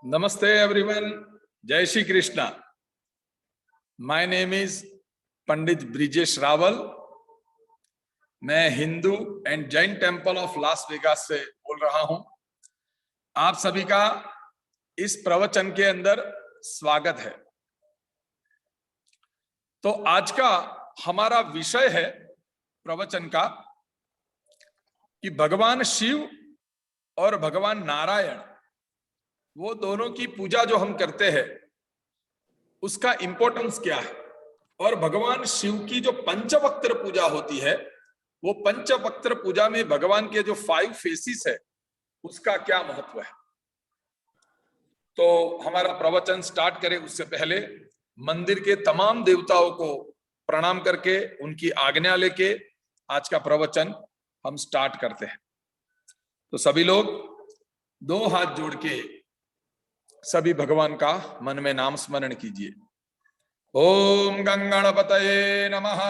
Namaste everyone. Jai Shri Krishna. My name is पंडित ब्रिजेश रावल. मैं Hindu and Jain temple of Las Vegas से बोल रहा हूं. आप सभी का इस प्रवचन के अंदर स्वागत है. तो आज का हमारा विषय है प्रवचन का कि भगवान शिव और भगवान नारायण, वो दोनों की पूजा जो हम करते हैं उसका इंपॉर्टेंस क्या है, और भगवान शिव की जो पंचवक्त्र पूजा होती है वो पंचवक्त्र पूजा में भगवान के जो 5 फेसिस है उसका क्या महत्व है. तो हमारा प्रवचन स्टार्ट करें उससे पहले मंदिर के तमाम देवताओं को प्रणाम करके उनकी आज्ञा लेके आज का प्रवचन हम स्टार्ट करते हैं. तो सभी लोग 2 हाथ जोड़ के सभी भगवान का मन में नाम स्मरण कीजिए. ओम गंगणपतये नमः.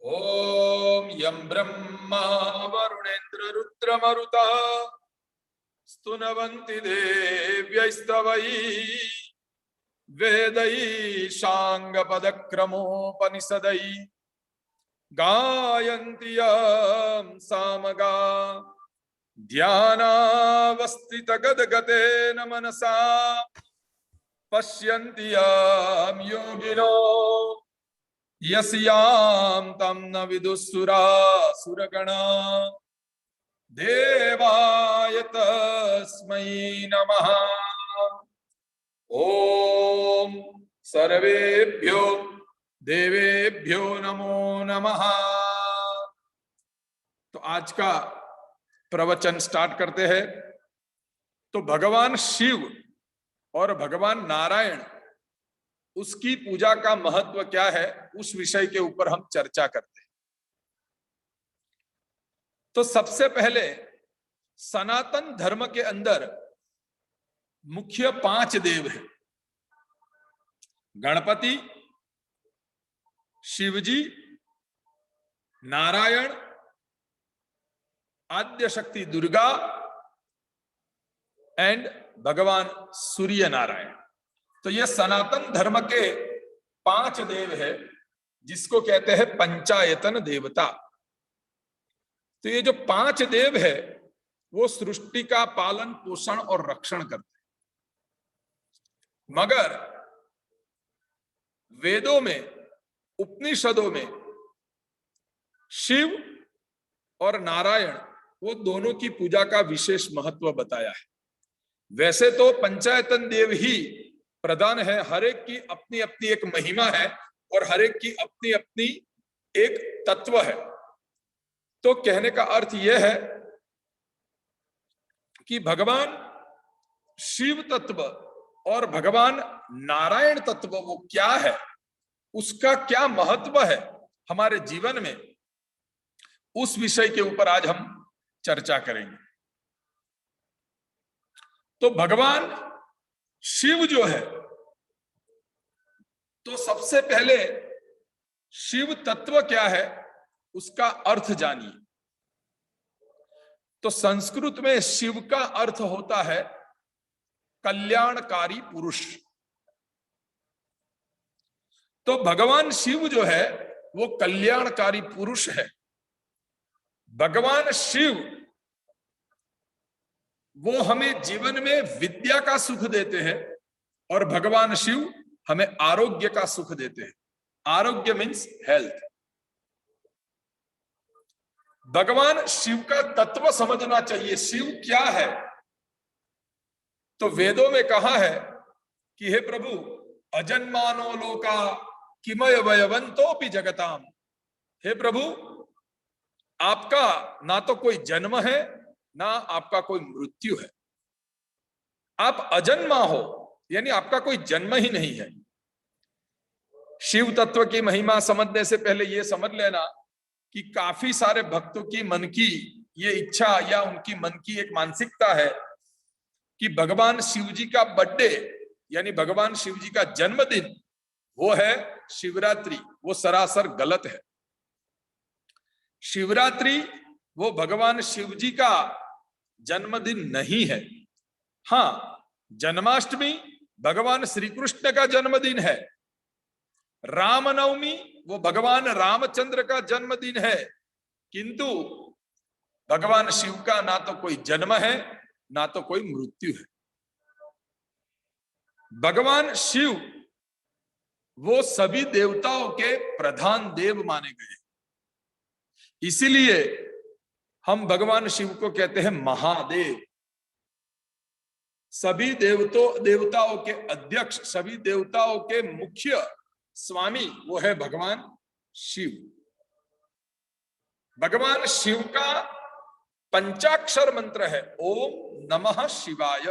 ओम यं ब्रह्मा वरुणेन्द्र रुद्रमरुता स्तुनवन्ति देव्यैस्तवै वेदै शांगपदक्रमोपनिषदै गायन्ति यं सामगा ध्यानावस्थितगदगतेन मनसा पश्यन्ति यं योगिनो यस्यां तं न विदुःसुरासुरगणा. देवाय तस्मै नमः. ओम सर्वेभ्यो देवेभ्यो नमो नमः. तो आज का प्रवचन स्टार्ट करते हैं. तो भगवान शिव और भगवान नारायण, उसकी पूजा का महत्व क्या है, उस विषय के ऊपर हम चर्चा करते हैं. तो सबसे पहले सनातन धर्म के अंदर मुख्य 5 देव हैं. गणपति, शिवजी, नारायण, आद्य शक्ति दुर्गा एंड भगवान सूर्य नारायण. तो ये सनातन धर्म के 5 देव है जिसको कहते हैं पंचायतन देवता. तो ये जो 5 देव है वो सृष्टि का पालन पोषण और रक्षण करते हैं. मगर वेदों में, उपनिषदों में शिव और नारायण, वो दोनों की पूजा का विशेष महत्व बताया है. वैसे तो पंचायतन देव ही प्रधान है, हर एक की अपनी अपनी एक महिमा है और हर एक की अपनी अपनी एक तत्व है. तो कहने का अर्थ यह है कि भगवान शिव तत्व और भगवान नारायण तत्व वो क्या है, उसका क्या महत्व है हमारे जीवन में, उस विषय के ऊपर आज हम चर्चा करेंगे. तो भगवान शिव जो है, तो सबसे पहले शिव तत्व क्या है उसका अर्थ जानिए. तो संस्कृत में शिव का अर्थ होता है कल्याणकारी पुरुष. तो भगवान शिव जो है वो कल्याणकारी पुरुष है. भगवान शिव वो हमें जीवन में विद्या का सुख देते हैं और भगवान शिव हमें आरोग्य का सुख देते हैं. आरोग्य मीन्स हेल्थ. भगवान शिव का तत्व समझना चाहिए. शिव क्या है? तो वेदों में कहा है कि हे प्रभु, अजन्मानो लोका किमय वयवंतोपि जगताम. हे प्रभु, आपका ना तो कोई जन्म है ना आपका कोई मृत्यु है. आप अजन्मा हो, यानी आपका कोई जन्म ही नहीं है. शिव तत्व की महिमा समझने से पहले यह समझ लेना कि काफी सारे भक्तों की मन की ये इच्छा या उनकी मन की एक मानसिकता है कि भगवान शिव जी का बर्थडे यानी भगवान शिव जी का जन्मदिन वो है शिवरात्रि. वो सरासर गलत है. शिवरात्रि वो भगवान शिव जी का जन्मदिन नहीं है. हाँ, जन्माष्टमी भगवान श्री कृष्ण का जन्मदिन है, रामनवमी वो भगवान रामचंद्र का जन्मदिन है, किंतु भगवान शिव का ना तो कोई जन्म है ना तो कोई मृत्यु है। भगवान शिव वो सभी देवताओं के प्रधान देव माने गए, इसीलिए हम भगवान शिव को कहते हैं महादेव। सभी देवताओं के अध्यक्ष, सभी देवताओं के मुख्य स्वामी वो है भगवान शिव। भगवान शिव का पंचाक्षर मंत्र है ओम नमः शिवाय।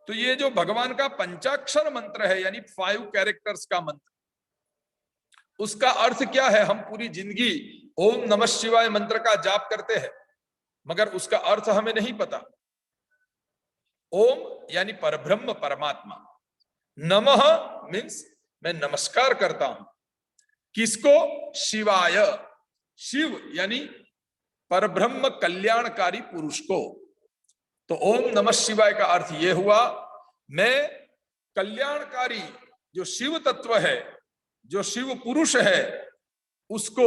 तो ये जो भगवान का पंचाक्षर मंत्र है यानी 5 कैरेक्टर्स का मंत्र, उसका अर्थ क्या है? हम पूरी जिंदगी ओम नमः शिवाय मंत्र का जाप करते हैं, मगर उसका अर्थ हमें नहीं पता। ओम यानी परब्रह्म परमात्मा, नमः मीन्स मैं नमस्कार करता हूं, किसको? शिवाय। शिव यानी परब्रह्म कल्याणकारी पुरुष को। तो ओम नमः शिवाय का अर्थ यह हुआ, मैं कल्याणकारी जो शिव तत्व है, जो शिव पुरुष है, उसको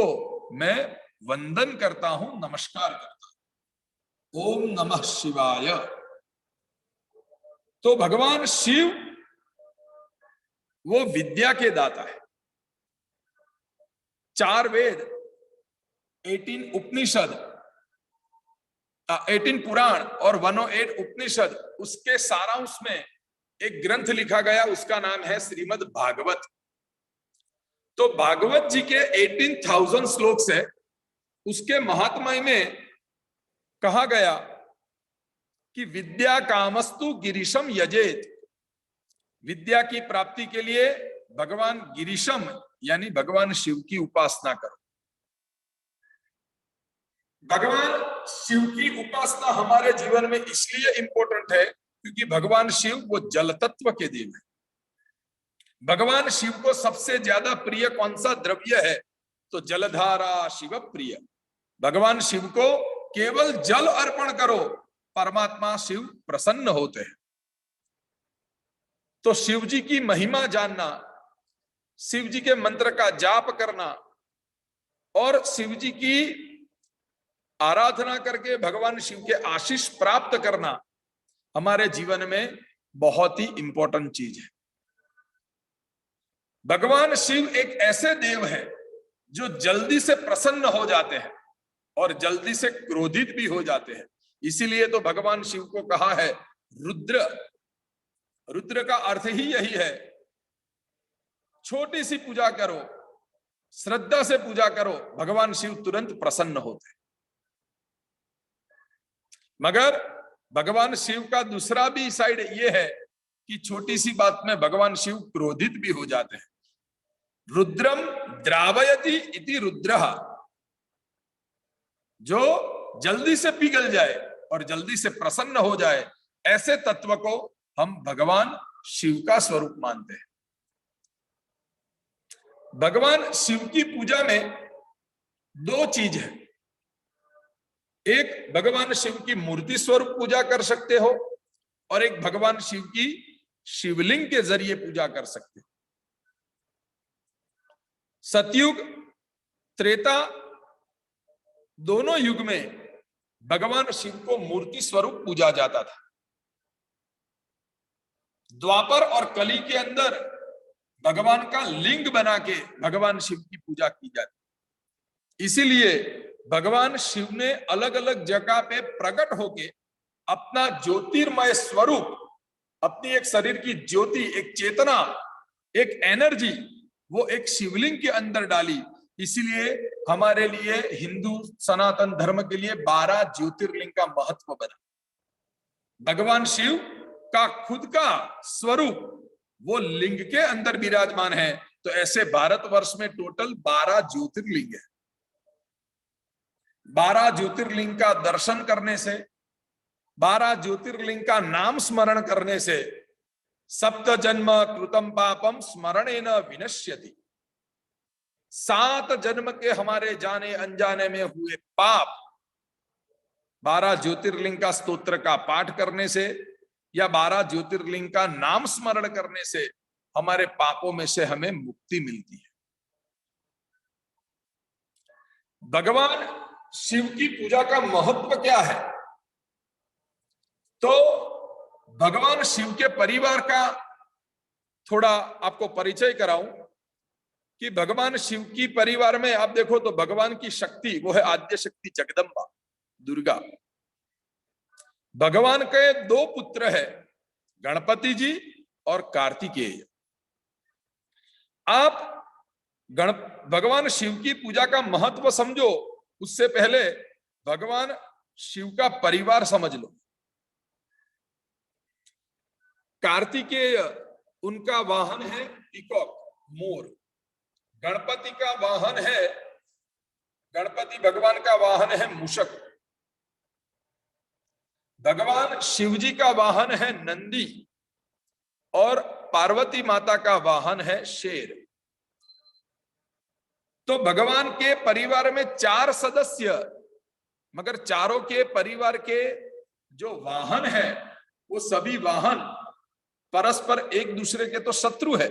मैं वंदन करता हूं, नमस्कार करता हूं। ओम नमः शिवाय। तो भगवान शिव वो विद्या के दाता है। 4 वेद, 18 उपनिषद, 18 पुराण और 108 उपनिषद, उसके सारांश में एक ग्रंथ लिखा गया, उसका नाम है श्रीमद् भागवत। तो भागवत जी के 18,000 श्लोक से उसके महात्म्य में कहा गया कि विद्या कामस्तु गिरीशम यजेत, विद्या की प्राप्ति के लिए भगवान गिरीशम यानी भगवान शिव की उपासना करो। भगवान शिव की उपासना हमारे जीवन में इसलिए इंपॉर्टेंट है क्योंकि भगवान शिव वो जल तत्व के देव है। भगवान शिव को सबसे ज्यादा प्रिय कौन सा द्रव्य है? तो जलधारा शिव प्रिय। भगवान शिव को केवल जल अर्पण करो, परमात्मा शिव प्रसन्न होते हैं। तो शिव जी की महिमा जानना, शिव जी के मंत्र का जाप करना और शिव जी की आराधना करके भगवान शिव के आशीष प्राप्त करना हमारे जीवन में बहुत ही इंपॉर्टेंट चीज है। भगवान शिव एक ऐसे देव है जो जल्दी से प्रसन्न हो जाते हैं और जल्दी से क्रोधित भी हो जाते हैं। इसीलिए तो भगवान शिव को कहा है रुद्र। रुद्र का अर्थ ही यही है, छोटी सी पूजा करो, श्रद्धा से पूजा करो, भगवान शिव तुरंत प्रसन्न होते हैं। मगर भगवान शिव का दूसरा भी साइड ये है कि छोटी सी बात में भगवान शिव क्रोधित भी हो जाते हैं। रुद्रम द्रावयति इति रुद्रः, जो जल्दी से पिघल जाए और जल्दी से प्रसन्न हो जाए, ऐसे तत्व को हम भगवान शिव का स्वरूप मानते हैं। भगवान शिव की पूजा में 2 चीज है, एक भगवान शिव की मूर्ति स्वरूप पूजा कर सकते हो और एक भगवान शिव की शिवलिंग के जरिए पूजा कर सकते हो। सतयुग, त्रेता, दोनों युग में भगवान शिव को मूर्ति स्वरूप पूजा जाता था। द्वापर और कली के अंदर भगवान का लिंग बना के भगवान शिव की पूजा की जाती। इसीलिए भगवान शिव ने अलग अलग जगह पे प्रकट होके अपना ज्योतिर्मय स्वरूप, अपनी एक शरीर की ज्योति, एक चेतना, एक एनर्जी, वो एक शिवलिंग के अंदर डाली। इसीलिए हमारे लिए हिंदू सनातन धर्म के लिए 12 ज्योतिर्लिंग का महत्व बना। भगवान शिव का खुद का स्वरूप वो लिंग के अंदर विराजमान है। तो ऐसे भारतवर्ष में टोटल 12 ज्योतिर्लिंग है। 12 ज्योतिर्लिंग का दर्शन करने से, 12 ज्योतिर्लिंग का नाम स्मरण करने से सप्त जन्म कृतम पापम स्मरणेन विनश्यति, 7 जन्म के हमारे जाने अनजाने में हुए पाप 12 ज्योतिर्लिंग का स्तोत्र का पाठ करने से या 12 ज्योतिर्लिंग का नाम स्मरण करने से हमारे पापों में से हमें मुक्ति मिलती है। भगवान शिव की पूजा का महत्व क्या है? तो भगवान शिव के परिवार का थोड़ा आपको परिचय कराऊं कि भगवान शिव की परिवार में आप देखो तो भगवान की शक्ति वो है आद्य शक्ति जगदम्बा दुर्गा। भगवान के 2 पुत्र है, गणपति जी और कार्तिकेय। आप भगवान शिव की पूजा का महत्व समझो, उससे पहले भगवान शिव का परिवार समझ लो। कार्तिकेय उनका वाहन है पीकॉक, मोर। गणपति का वाहन है, गणपति भगवान का वाहन है मूषक। भगवान शिव जी का वाहन है नंदी और पार्वती माता का वाहन है शेर। तो भगवान के परिवार में 4 सदस्य, मगर चारों के परिवार के जो वाहन है वो सभी वाहन परस्पर एक दूसरे के तो शत्रु है।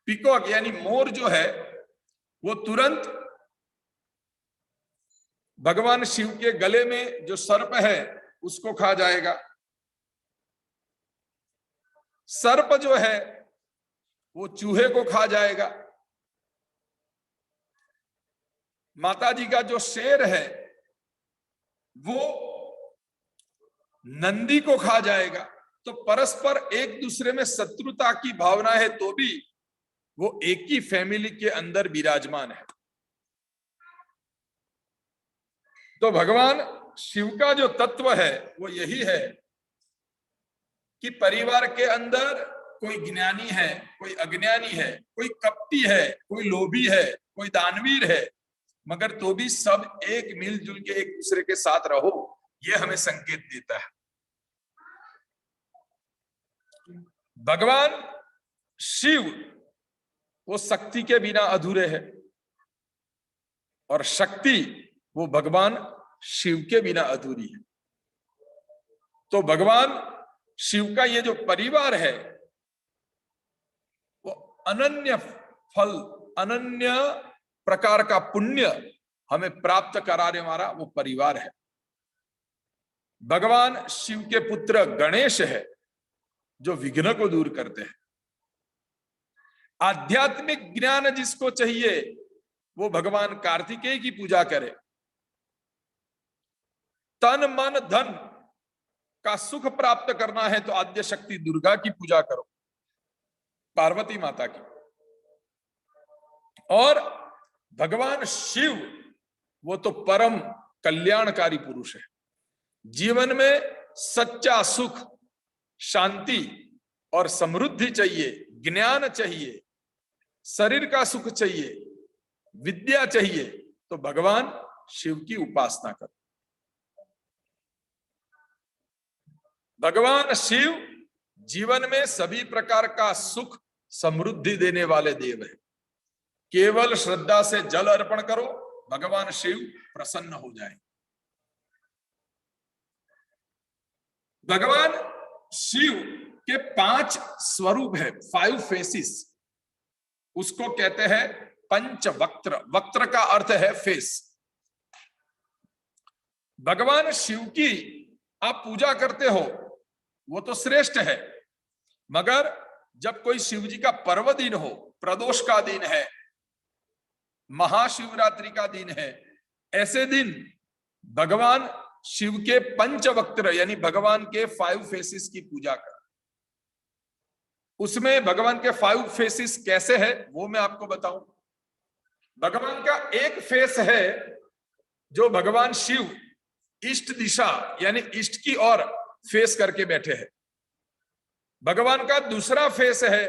पीकॉक यानी मोर जो है वो तुरंत भगवान शिव के गले में जो सर्प है उसको खा जाएगा। सर्प जो है वो चूहे को खा जाएगा। माता जी का जो शेर है वो नंदी को खा जाएगा। तो परस्पर एक दूसरे में शत्रुता की भावना है तो भी वो एक ही फैमिली के अंदर विराजमान है। तो भगवान शिव का जो तत्व है वो यही है कि परिवार के अंदर कोई ज्ञानी है, कोई अज्ञानी है, कोई कपटी है, कोई लोभी है, कोई दानवीर है, मगर तो भी सब एक मिलजुल के एक दूसरे के साथ रहो, ये हमें संकेत देता है। भगवान शिव वो शक्ति के बिना अधूरे है और शक्ति वो भगवान शिव के बिना अधूरी है। तो भगवान शिव का ये जो परिवार है वो अनन्य फल, अनन्य प्रकार का पुण्य हमें प्राप्त कराने वाला वो परिवार है। भगवान शिव के पुत्र गणेश है जो विघ्न को दूर करते हैं। आध्यात्मिक ज्ञान जिसको चाहिए वो भगवान कार्तिकेय की पूजा करे। तन मन धन का सुख प्राप्त करना है तो आद्य शक्ति दुर्गा की पूजा करो, पार्वती माता की। और भगवान शिव वो तो परम कल्याणकारी पुरुष है। जीवन में सच्चा सुख, शांति और समृद्धि चाहिए, ज्ञान चाहिए, शरीर का सुख चाहिए, विद्या चाहिए, तो भगवान शिव की उपासना करो। भगवान शिव जीवन में सभी प्रकार का सुख समृद्धि देने वाले देव हैं। केवल श्रद्धा से जल अर्पण करो, भगवान शिव प्रसन्न हो जाए। भगवान शिव के 5 स्वरूप है, 5 फेसिस, उसको कहते हैं पंचवक्त्र। वक्त्र का अर्थ है फेस। भगवान शिव की आप पूजा करते हो वो तो श्रेष्ठ है, मगर जब कोई शिव जी का पर्व दिन हो, प्रदोष का दिन है, महाशिवरात्रि का दिन है, ऐसे दिन भगवान शिव के पंचवक्त्र यानी भगवान के 5 फेसिस की पूजा कर। उसमें भगवान के 5 फेसिस कैसे है वो मैं आपको बताऊं। भगवान का एक फेस है जो भगवान शिव ईस्ट दिशा यानी ईस्ट की ओर फेस करके बैठे हैं। भगवान का दूसरा फेस है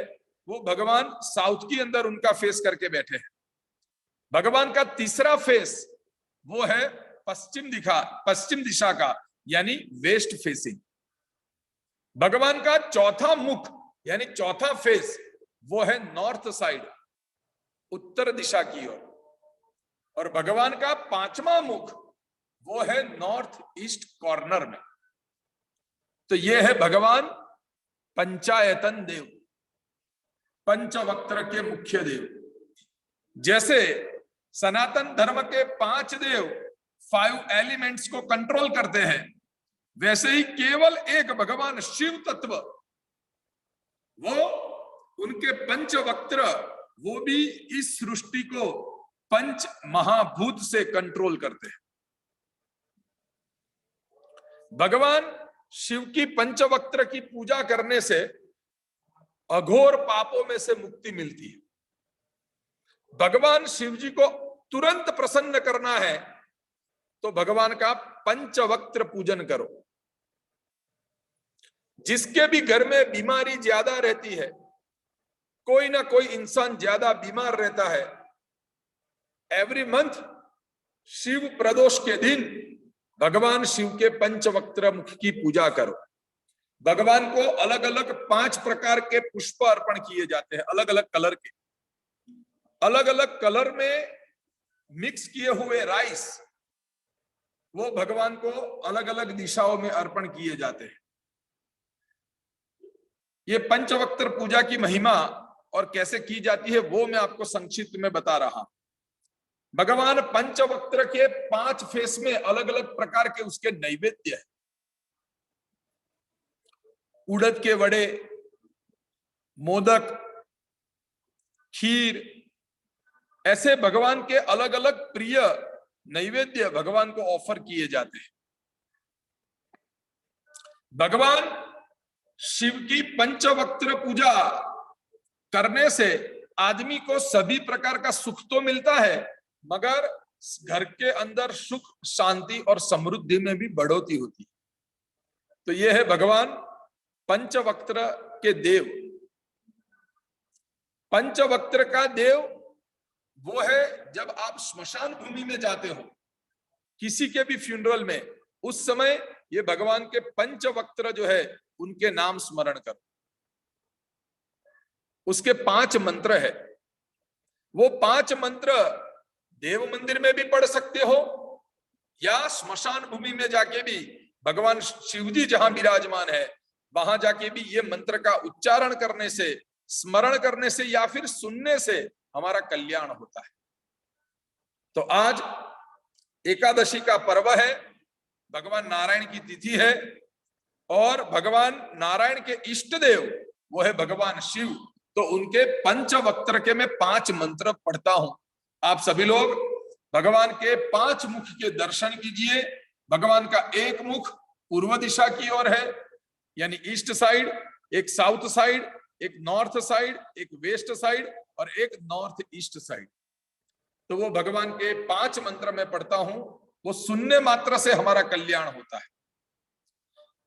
वो भगवान साउथ की अंदर उनका फेस करके बैठे हैं। भगवान का तीसरा फेस वो है पश्चिम दिशा का यानी वेस्ट फेसिंग। भगवान का चौथा मुख यानी चौथा फेस वो है नॉर्थ साइड, उत्तर दिशा की ओर। और भगवान का 5वां मुख वो है नॉर्थ ईस्ट कॉर्नर में। तो ये है भगवान पंचायतन देव, पंचवक्त्र के मुख्य देव। जैसे सनातन धर्म के 5 देव 5 एलिमेंट्स को कंट्रोल करते हैं, वैसे ही केवल एक भगवान शिव तत्व, वो उनके पंचवक्त्र, वो भी इस सृष्टि को 5 महाभूत से कंट्रोल करते हैं। भगवान शिव की पंचवक्त्र की पूजा करने से अघोर पापों में से मुक्ति मिलती है। भगवान शिव जी को तुरंत प्रसन्न करना है तो भगवान का पंचवक्त्र पूजन करो। जिसके भी घर में बीमारी ज्यादा रहती है, कोई ना कोई इंसान ज्यादा बीमार रहता है, एवरी मंथ शिव प्रदोष के दिन भगवान शिव के पंचवक्त्र मुख की पूजा करो। भगवान को अलग अलग 5 प्रकार के पुष्प अर्पण किए जाते हैं, अलग अलग कलर के। अलग अलग कलर में मिक्स किए हुए राइस, वो भगवान को अलग अलग दिशाओं में अर्पण किए जाते हैं। ये पंचवक्त्र पूजा की महिमा और कैसे की जाती है वो मैं आपको संक्षिप्त में बता रहा हूं। भगवान पंचवक्त्र के 5 फेस में अलग अलग प्रकार के उसके नैवेद्य है। उड़द के वड़े, मोदक, खीर, ऐसे भगवान के अलग अलग प्रिय नैवेद्य भगवान को ऑफर किए जाते हैं। भगवान शिव की पंचवक्त्र पूजा करने से आदमी को सभी प्रकार का सुख तो मिलता है, मगर घर के अंदर सुख, शांति और समृद्धि में भी बढ़ोतरी होती है। तो यह है भगवान पंचवक्त्र के देव। पंचवक्त्र का देव वो है, जब आप स्मशान भूमि में जाते हो किसी के भी फ्यूनरल में, उस समय ये भगवान के पंचवक्त्र जो है उनके नाम स्मरण करो। उसके 5 मंत्र है। वो 5 मंत्र देव मंदिर में भी पढ़ सकते हो या स्मशान भूमि में जाके भी, भगवान शिव जी जहां विराजमान है वहां जाके भी ये मंत्र का उच्चारण करने से, स्मरण करने से या फिर सुनने से हमारा कल्याण होता है। तो आज एकादशी का पर्व है, भगवान नारायण की तिथि है और भगवान नारायण के इष्ट देव वो है भगवान शिव। तो उनके पंचवक्त्र के मैं 5 मंत्र पढ़ता हूं। आप सभी लोग भगवान के 5 मुख के दर्शन कीजिए। भगवान का एक मुख पूर्व दिशा की ओर है, यानी ईस्ट साइड, एक साउथ साइड, एक नॉर्थ साइड, एक वेस्ट साइड और एक नॉर्थ ईस्ट साइड। तो वो भगवान के 5 मंत्र में पढ़ता हूं, वो सुनने मात्र से हमारा कल्याण होता है।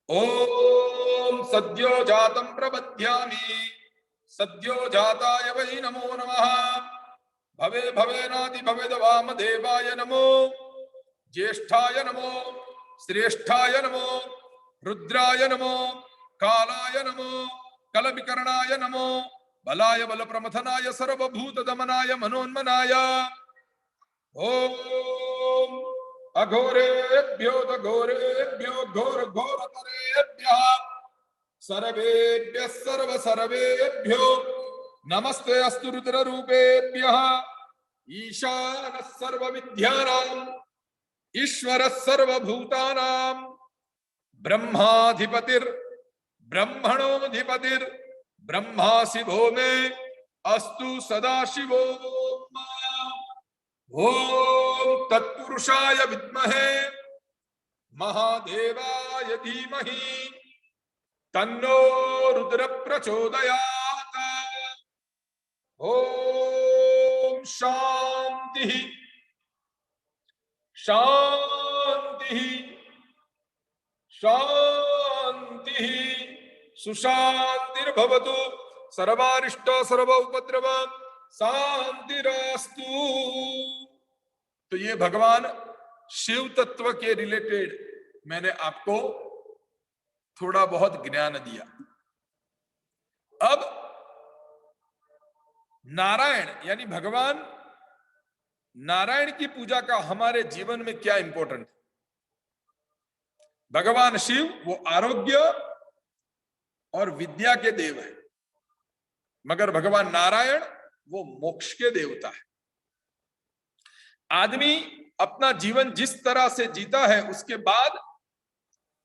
ओम सद्यो जातम प्रबध्यामि, सद्यो जाताय वै नमो नमः। भवे भवेनादि भवेद वाम देवाय नमो, ज्येष्ठाय नमो, श्रेष्ठाय नमो, रुद्राय नमो, कालाय नमो, कलविकर्णाय नमो, बलाय बल प्रमथनाय सर्वभूत दमनाय मनोन्मनाय। ओम अघोरेभ्यो घोरेभ्यो घोर घोरतरेभ्यः सर्वेभ्यः सर्व सर्वेभ्यो नमस्ते अस्तु रुद्र रूपेभ्यः। ईशानः सर्वविद्यानां ईश्वरः सर्वभूतानां ब्रह्माधिपतिर् ब्रह्मणोऽधिपतिर् ब्रह्मा शिवो मे अस्तु सदाशिवो। ओम तत्पुरुषाय विद्महे महादेवाय धीमहि तन्नो रुद्र प्रचोदयात्। ओम शांति शांति शांति सुशांतिर्भवतु। सर्वारिष्ट सर्व उपद्रव शांतिरास्तु। तो ये भगवान शिव तत्व के रिलेटेड मैंने आपको थोड़ा बहुत ज्ञान दिया। अब नारायण यानी भगवान नारायण की पूजा का हमारे जीवन में क्या इंपॉर्टेंट है, भगवान शिव वो आरोग्य और विद्या के देव है, मगर भगवान नारायण वो मोक्ष के देवता है। आदमी अपना जीवन जिस तरह से जीता है, उसके बाद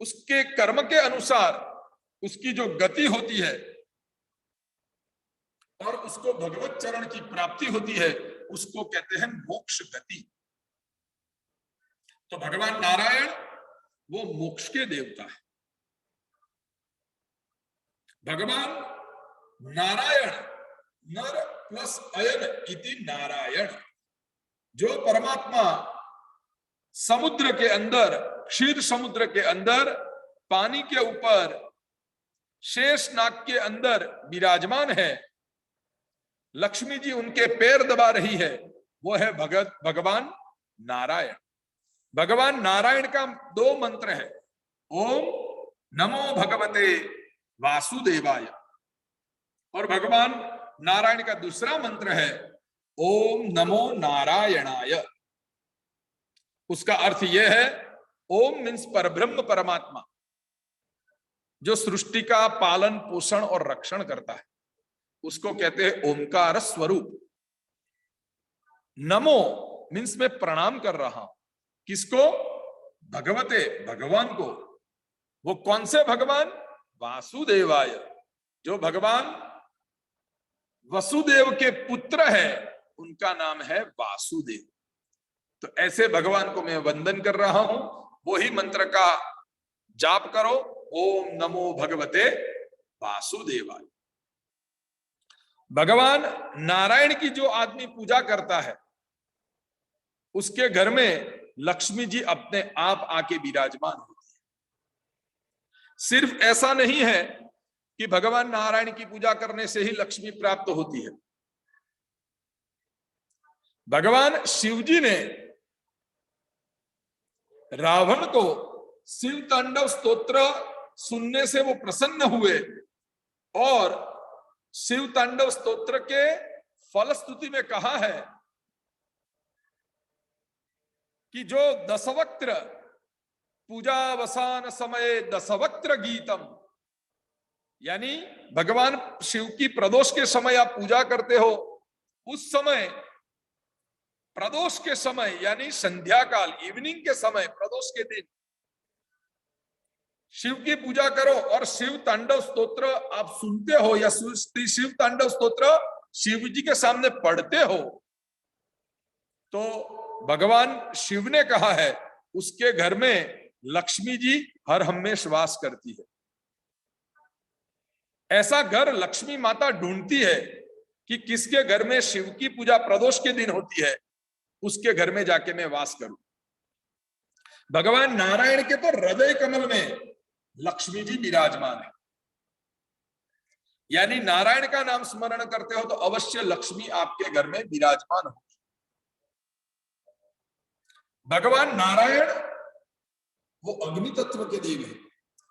उसके कर्म के अनुसार उसकी जो गति होती है और उसको भगवत चरण की प्राप्ति होती है, उसको कहते हैं मोक्ष गति। तो भगवान नारायण वो मोक्ष के देवता है। भगवान नारायण नर प्लस अयन इति नारायण, जो परमात्मा समुद्र के अंदर, क्षीर समुद्र के अंदर, पानी के ऊपर, शेष नाग के अंदर विराजमान है, लक्ष्मी जी उनके पैर दबा रही है, वो है भगवान नारायण। भगवान नारायण का दो मंत्र है, ओम नमो भगवते वासुदेवाय, और भगवान नारायण का दूसरा मंत्र है ओम नमो नारायणाय। उसका अर्थ यह है, ओम मीन्स परब्रह्म परमात्मा, जो सृष्टि का पालन पोषण और रक्षण करता है, उसको कहते हैं ओमकार स्वरूप। नमो मीन्स मैं प्रणाम कर रहा हूं, किसको? भगवते, भगवान को। वो कौन से भगवान? वासुदेवाय, जो भगवान वसुदेव के पुत्र है, उनका नाम है वासुदेव। तो ऐसे भगवान को मैं वंदन कर रहा हूं। वही मंत्र का जाप करो, ओम नमो भगवते वासुदेवाय। भगवान नारायण की जो आदमी पूजा करता है, उसके घर में लक्ष्मी जी अपने आप आके विराजमान होती है। सिर्फ ऐसा नहीं है कि भगवान नारायण की पूजा करने से ही लक्ष्मी प्राप्त होती है। भगवान शिव जी ने रावण को शिव तांडव स्तोत्र सुनने से वो प्रसन्न हुए, और शिव तांडव स्तोत्र के फलस्तुति में कहा है कि जो दशवक्त्र पूजावसान समय दशवक्त्र गीतम, यानी भगवान शिव की प्रदोष के समय आप पूजा करते हो, उस समय प्रदोष के समय यानी संध्या काल, इवनिंग के समय, प्रदोष के दिन शिव की पूजा करो और शिव तांडव स्तोत्र आप सुनते हो या शिव तांडव स्तोत्र शिव जी के सामने पढ़ते हो, तो भगवान शिव ने कहा है उसके घर में लक्ष्मी जी हर हमेश वास करती है। ऐसा घर लक्ष्मी माता ढूंढती है कि किसके घर में शिव की पूजा प्रदोष के दिन होती है, उसके घर में जाके मैं वास करूं। भगवान नारायण के तो हृदय कमल में लक्ष्मी जी विराजमान है, यानी नारायण का नाम स्मरण करते हो तो अवश्य लक्ष्मी आपके घर में विराजमान हो। भगवान नारायण वो अग्नि तत्व के देव है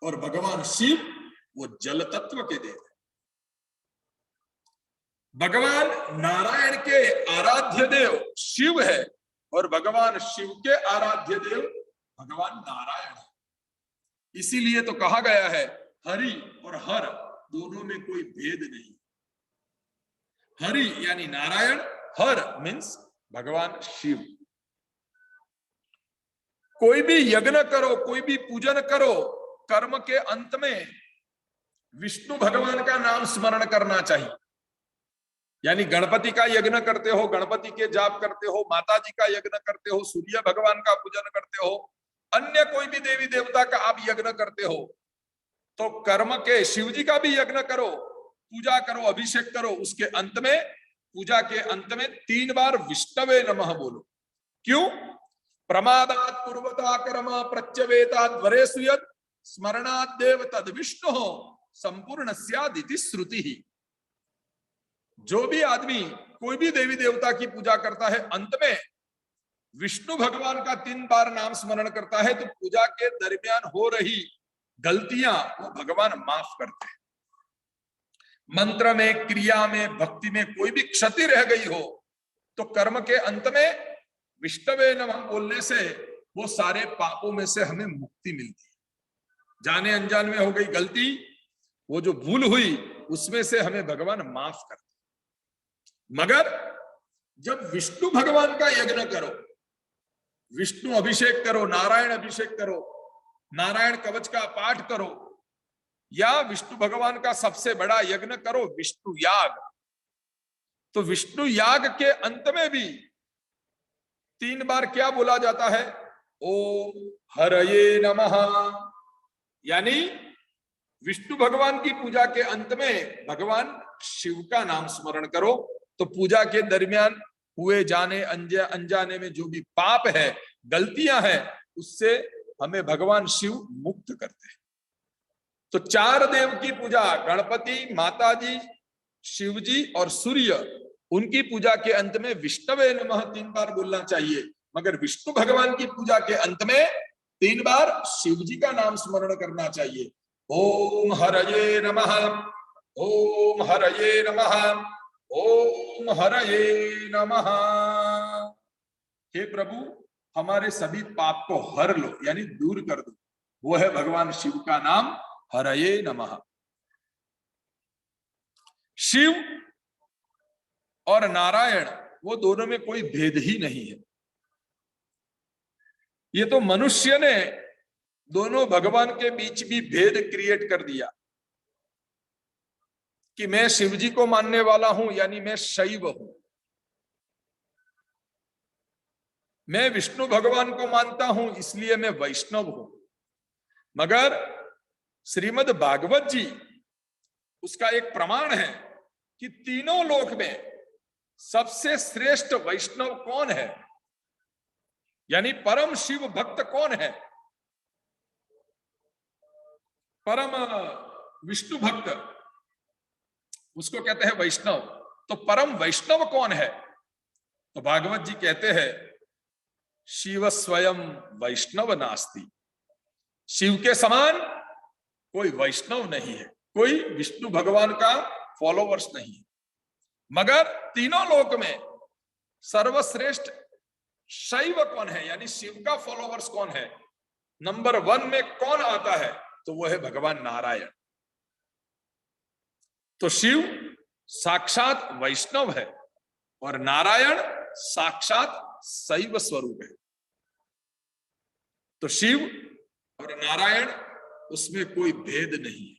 और भगवान शिव वो जल तत्व के देव है। भगवान नारायण के आराध्य देव शिव है और भगवान शिव के आराध्य देव भगवान नारायण है। इसीलिए तो कहा गया है हरि और हर दोनों में कोई भेद नहीं। हरि यानी नारायण, हर मीन्स भगवान शिव। कोई भी यज्ञ करो, कोई भी पूजन करो, कर्म के अंत में विष्णु भगवान का नाम स्मरण करना चाहिए। यानी गणपति का यज्ञ करते हो, गणपति के जाप करते हो, माता जी का यज्ञ करते हो, सूर्य भगवान का पूजन करते हो, अन्य कोई भी देवी देवता का आप यज्ञ करते हो, तो कर्म के शिव जी का भी यज्ञ करो, पूजा करो, अभिषेक करो, उसके अंत में, पूजा के अंत में 3 बार विष्णवे नमः बोलो। क्यों? प्रमादात् पूर्वता कर्म प्रत्यवेतात् वरेषु यत् स्मरणात् देव तद विष्णु संपूर्ण स्यादिति श्रुति ही। जो भी आदमी कोई भी देवी देवता की पूजा करता है, अंत में विष्णु भगवान का 3 बार नाम स्मरण करता है, तो पूजा के दरमियान हो रही गलतियां वो भगवान माफ करते हैं। मंत्र में, क्रिया में, भक्ति में कोई भी क्षति रह गई हो तो कर्म के अंत में विष्णवे नमः बोलने से वो सारे पापों में से हमें मुक्ति मिलती है। जाने अनजान में हो गई गलती, वो जो भूल हुई उसमें से हमें भगवान माफ कर। मगर जब विष्णु भगवान का यज्ञ करो, विष्णु अभिषेक करो, नारायण अभिषेक करो, नारायण कवच का पाठ करो, या विष्णु भगवान का सबसे बड़ा यज्ञ करो विष्णु याग, तो विष्णु याग के अंत में भी 3 बार क्या बोला जाता है? ओम हरये नमः। यानी विष्णु भगवान की पूजा के अंत में भगवान शिव का नाम स्मरण करो, तो पूजा के दरमियान हुए जाने अनजाने में जो भी पाप है, गलतियां हैं, उससे हमें भगवान शिव मुक्त करते हैं। तो 4 देव की पूजा, गणपति, माताजी, शिवजी और सूर्य, उनकी पूजा के अंत में विष्णवे नमः 3 बार बोलना चाहिए। मगर विष्णु भगवान की पूजा के अंत में 3 बार शिवजी का नाम स्मरण करना चाहिए। ओम हरये नमः, ओम हरये नमः, ओम हरये नमः। हे प्रभु, हमारे सभी पाप को हर लो, यानी दूर कर दो। वो है भगवान शिव का नाम हरये नमः। शिव और नारायण, वो दोनों में कोई भेद ही नहीं है। ये तो मनुष्य ने दोनों भगवान के बीच भी भेद क्रिएट कर दिया कि मैं शिवजी को मानने वाला हूं, यानी मैं शैव हूं, मैं विष्णु भगवान को मानता हूं इसलिए मैं वैष्णव हूं। मगर श्रीमद् भागवत जी उसका एक प्रमाण है कि तीनों लोक में सबसे श्रेष्ठ वैष्णव कौन है, यानी परम शिव भक्त कौन है, परम विष्णु भक्त, उसको कहते हैं वैष्णव। तो परम वैष्णव कौन है? तो भागवत जी कहते हैं शिव स्वयं वैष्णव नास्ति। शिव के समान कोई वैष्णव नहीं है, कोई विष्णु भगवान का फॉलोवर्स नहीं है। मगर तीनों लोक में सर्वश्रेष्ठ शैव कौन है, यानी शिव का फॉलोवर्स कौन है, नंबर 1 में कौन आता है? तो वो है भगवान नारायण। तो शिव साक्षात वैष्णव है और नारायण साक्षात शैव स्वरूप है। तो शिव और नारायण, उसमें कोई भेद नहीं है।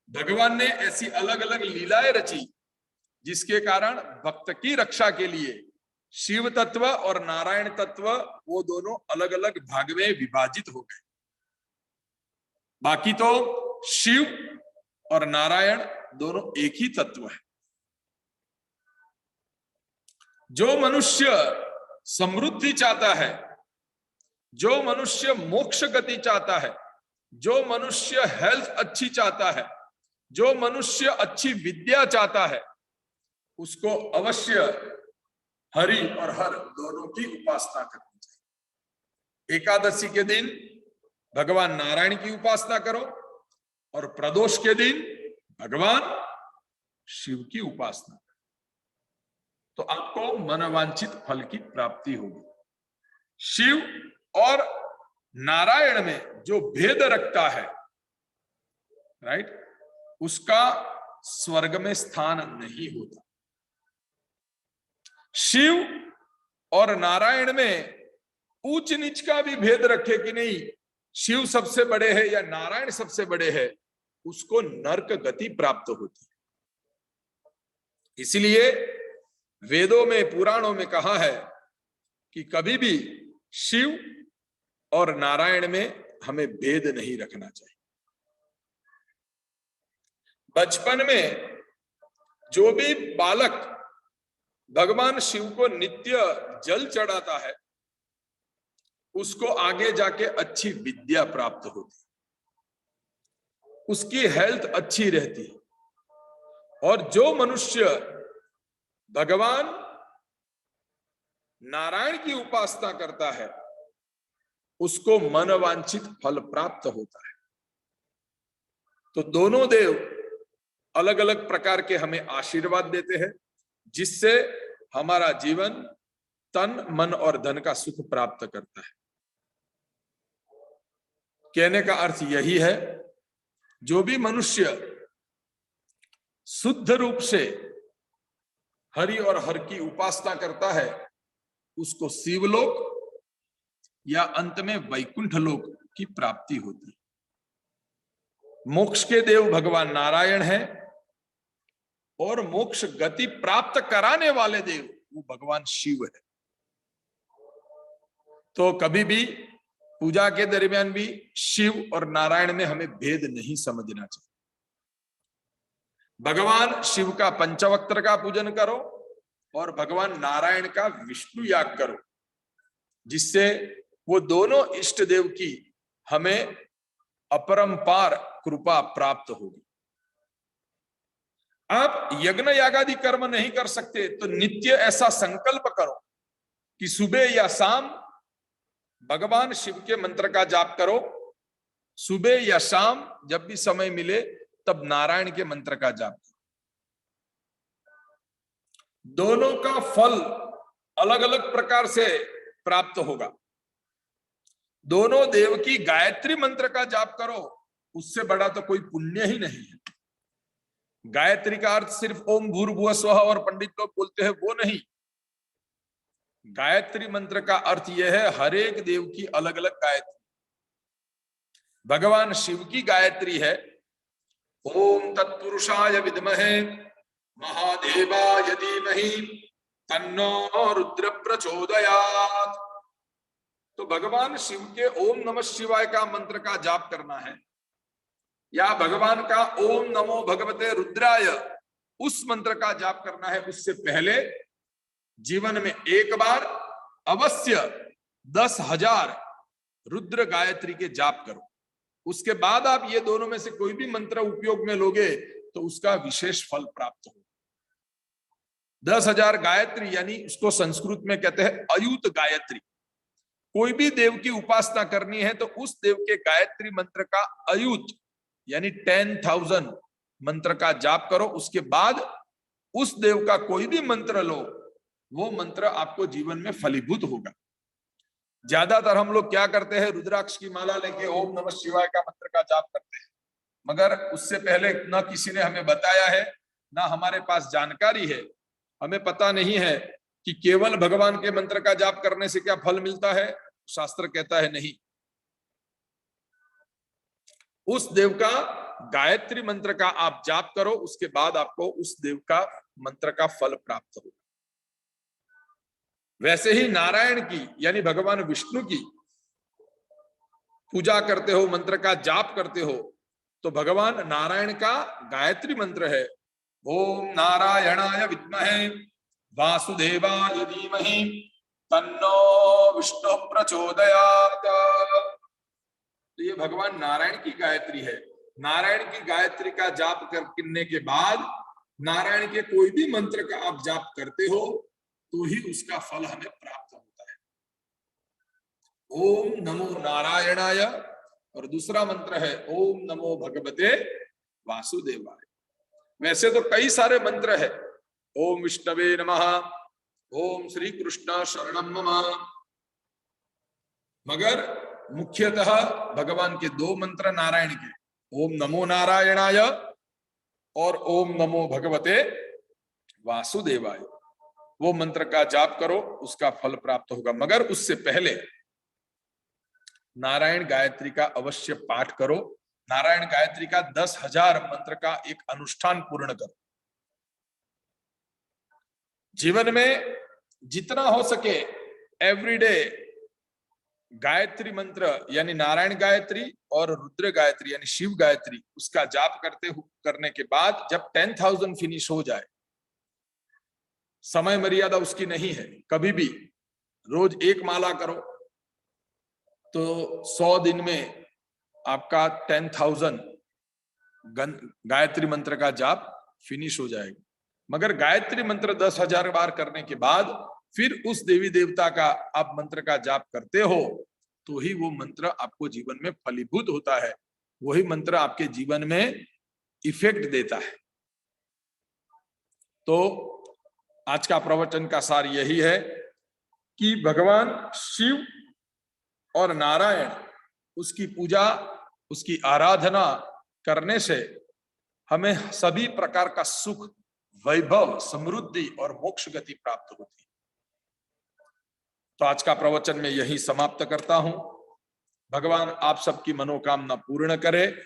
भगवान ने ऐसी अलग अलग लीलाएं रची जिसके कारण भक्त की रक्षा के लिए शिव तत्व और नारायण तत्व, वो दोनों अलग अलग भाग में विभाजित हो गए। बाकी तो शिव और नारायण दोनों एक ही तत्व है। जो मनुष्य समृद्धि चाहता है, जो मनुष्य मोक्ष गति चाहता है, जो मनुष्य हेल्थ अच्छी चाहता है, जो मनुष्य अच्छी विद्या चाहता है, उसको अवश्य हरि और हर दोनों की उपासना करनी चाहिए। एकादशी के दिन भगवान नारायण की उपासना करो और प्रदोष के दिन भगवान शिव की उपासना करो, तो आपको मनवांछित फल की प्राप्ति होगी। शिव और नारायण में जो भेद रखता है, राइट, उसका स्वर्ग में स्थान नहीं होता। शिव और नारायण में ऊंच नीच का भी भेद रखे कि नहीं, शिव सबसे बड़े हैं या नारायण सबसे बड़े हैं, उसको नरक गति प्राप्त होती है। इसलिए वेदों में, पुराणों में कहा है कि कभी भी शिव और नारायण में हमें भेद नहीं रखना चाहिए। बचपन में जो भी बालक भगवान शिव को नित्य जल चढ़ाता है, उसको आगे जाके अच्छी विद्या प्राप्त होती है, उसकी हेल्थ अच्छी रहती है। और जो मनुष्य भगवान नारायण की उपासना करता है, उसको मनवांछित फल प्राप्त होता है। तो दोनों देव अलग अलग प्रकार के हमें आशीर्वाद देते हैं, जिससे हमारा जीवन तन, मन और धन का सुख प्राप्त करता है। कहने का अर्थ यही है, जो भी मनुष्य शुद्ध रूप से हरि और हर की उपासना करता है, उसको शिवलोक या अंत में वैकुंठ लोक की प्राप्ति होती है। मोक्ष के देव भगवान नारायण है और मोक्ष गति प्राप्त कराने वाले देव वो भगवान शिव है। तो कभी भी पूजा के दरमियान भी शिव और नारायण में हमें भेद नहीं समझना चाहिए। भगवान शिव का पंचवक्त्र का पूजन करो और भगवान नारायण का विष्णु याग करो, जिससे वो दोनों इष्ट देव की हमें अपरंपार कृपा प्राप्त होगी। आप यज्ञ यागादि कर्म नहीं कर सकते तो नित्य ऐसा संकल्प करो कि सुबह या शाम भगवान शिव के मंत्र का जाप करो। सुबह या शाम जब भी समय मिले तब नारायण के मंत्र का जाप करो। दोनों का फल अलग अलग प्रकार से प्राप्त होगा। दोनों देव की गायत्री मंत्र का जाप करो, उससे बड़ा तो कोई पुण्य ही नहीं है। गायत्री का अर्थ सिर्फ ओम भूर्भुवः स्वः और पंडित लोग बोलते हैं वो नहीं। गायत्री मंत्र का अर्थ यह है हर एक देव की अलग अलग गायत्री। भगवान शिव की गायत्री है ओम तत्पुरुषाय विद्महे महादेवाय धीमहि तन्नो रुद्र प्रचोदयात्। तो भगवान शिव के ओम नमः शिवाय का मंत्र का जाप करना है या भगवान का ओम नमो भगवते रुद्राय उस मंत्र का जाप करना है, उससे पहले जीवन में एक बार अवश्य 10,000 रुद्र गायत्री के जाप करो। उसके बाद आप ये दोनों में से कोई भी मंत्र उपयोग में लोगे तो उसका विशेष फल प्राप्त हो। 10,000 गायत्री यानी उसको संस्कृत में कहते हैं अयुत गायत्री। कोई भी देव की उपासना करनी है तो उस देव के गायत्री मंत्र का अयुत यानी 10,000 मंत्र का जाप करो। उसके बाद उस देव का कोई भी मंत्र लो, वो मंत्र आपको जीवन में फलीभूत होगा। ज्यादातर हम लोग क्या करते हैं, रुद्राक्ष की माला लेके ओम नमः शिवाय का मंत्र का जाप करते हैं, मगर उससे पहले न किसी ने हमें बताया है, ना हमारे पास जानकारी है। हमें पता नहीं है कि केवल भगवान के मंत्र का जाप करने से क्या फल मिलता है। शास्त्र कहता है नहीं, उस देव का गायत्री मंत्र का आप जाप करो, उसके बाद आपको उस देव का मंत्र का फल प्राप्त होगा। वैसे ही नारायण की यानी भगवान विष्णु की पूजा करते हो, मंत्र का जाप करते हो, तो भगवान नारायण का गायत्री मंत्र है ओम नारायणाय विद्महे वासुदेवाय धीमहि तन्नो विष्णु प्रचोदयात्। तो ये भगवान नारायण की गायत्री है। नारायण की गायत्री का जाप करने के बाद नारायण के कोई भी मंत्र का आप जाप करते हो तो ही उसका फल हमें प्राप्त होता है। ओम नमो नारायणाय और दूसरा मंत्र है ओम नमो भगवते वासुदेवाय। वैसे तो कई सारे मंत्र है, ओम विष्णवे नमः, ओम श्री कृष्ण शरणम मम, मगर मुख्यतः भगवान के दो मंत्र नारायण के, ओम नमो नारायणाय और ओम नमो भगवते वासुदेवाय। वो मंत्र का जाप करो, उसका फल प्राप्त होगा। मगर उससे पहले नारायण गायत्री का अवश्य पाठ करो। नारायण गायत्री का 10,000 मंत्र का एक अनुष्ठान पूर्ण करो। जीवन में जितना हो सके एवरीडे गायत्री मंत्र यानी नारायण गायत्री और रुद्र गायत्री यानी शिव गायत्री उसका जाप करने के बाद जब 10,000 फिनिश हो जाए, समय मर्यादा उसकी नहीं है, कभी भी रोज एक माला करो तो 100 दिन में आपका 10,000 गायत्री मंत्र का जाप फिनिश हो जाएगा। मगर गायत्री मंत्र 10,000 बार करने के बाद फिर उस देवी देवता का आप मंत्र का जाप करते हो तो ही वो मंत्र आपको जीवन में फलीभूत होता है, वही मंत्र आपके जीवन में इफेक्ट देता है। तो आज का प्रवचन का सार यही है कि भगवान शिव और नारायण उसकी पूजा, उसकी आराधना करने से हमें सभी प्रकार का सुख, वैभव, समृद्धि और मोक्ष गति प्राप्त होती है। तो आज का प्रवचन मैं यही समाप्त करता हूं। भगवान आप सबकी मनोकामना पूर्ण करे।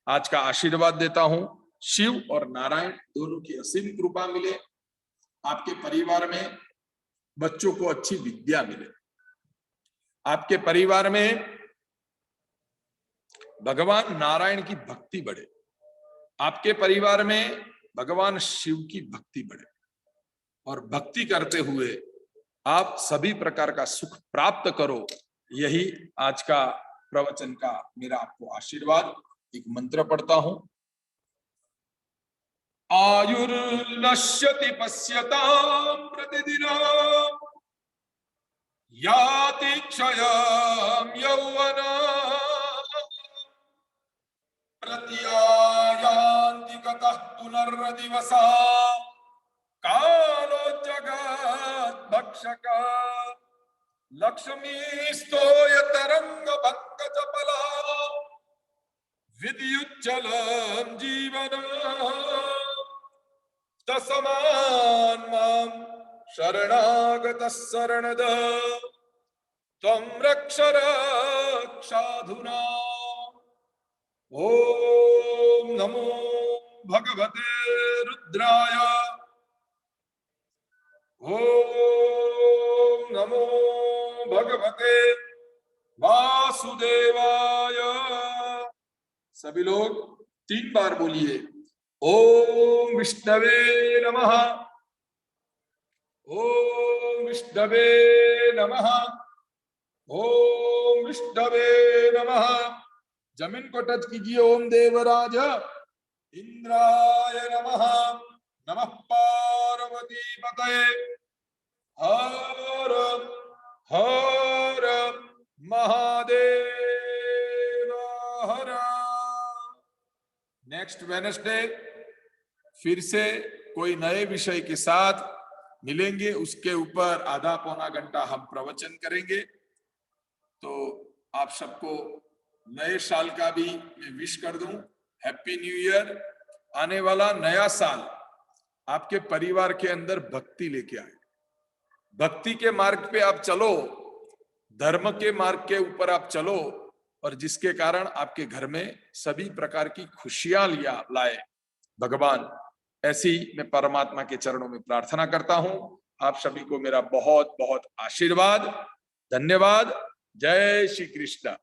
आज का आशीर्वाद देता हूं, शिव और नारायण दोनों की असीम कृपा मिले। आपके परिवार में बच्चों को अच्छी विद्या मिले। आपके परिवार में भगवान नारायण की भक्ति बढ़े। आपके परिवार में भगवान शिव की भक्ति बढ़े और भक्ति करते हुए आप सभी प्रकार का सुख प्राप्त करो। यही आज का प्रवचन का मेरा आपको आशीर्वाद। एक मंत्र पढ़ता हूं। आयुर्नश्यति पश्यतां प्रतिदिनं याति क्षयं यौवनम् प्रत्यायान्ति गतः पुनर्दिवसा कालो जगद्भक्षक लक्ष्मीस्तोयतरंग पंकजपला विद्युज्जलं जीवनम् तस्मान् मां शरणागतः शरणद त्वं रक्ष रक्षाधुना। ओम नमो भगवते रुद्राय। ओम नमो भगवते वासुदेवाय। सभी लोग 3 बार बोलिए। ओम विष्णवे नमः। ओम विष्णवे नमः। ओम विष्णवे नमः। जमीन को टच कीजिए। ओम देवराज इंद्राय नमः। नमः पार्वती पतये। हर हर महादेव हर। नेक्स्ट वेडनेसडे फिर से कोई नए विषय के साथ मिलेंगे। उसके ऊपर आधा पौना घंटा हम प्रवचन करेंगे। तो आप सबको नए साल का भी मैं विश कर दूं, हैप्पी न्यू ईयर। आने वाला नया साल आपके परिवार के अंदर भक्ति लेके आए। भक्ति के मार्ग पे आप चलो, धर्म के मार्ग के ऊपर आप चलो, और जिसके कारण आपके घर में सभी प्रकार की खुशियां लाए भगवान। ऐसी मैं परमात्मा के चरणों में प्रार्थना करता हूं। आप सभी को मेरा बहुत बहुत आशीर्वाद। धन्यवाद। जय श्री कृष्ण।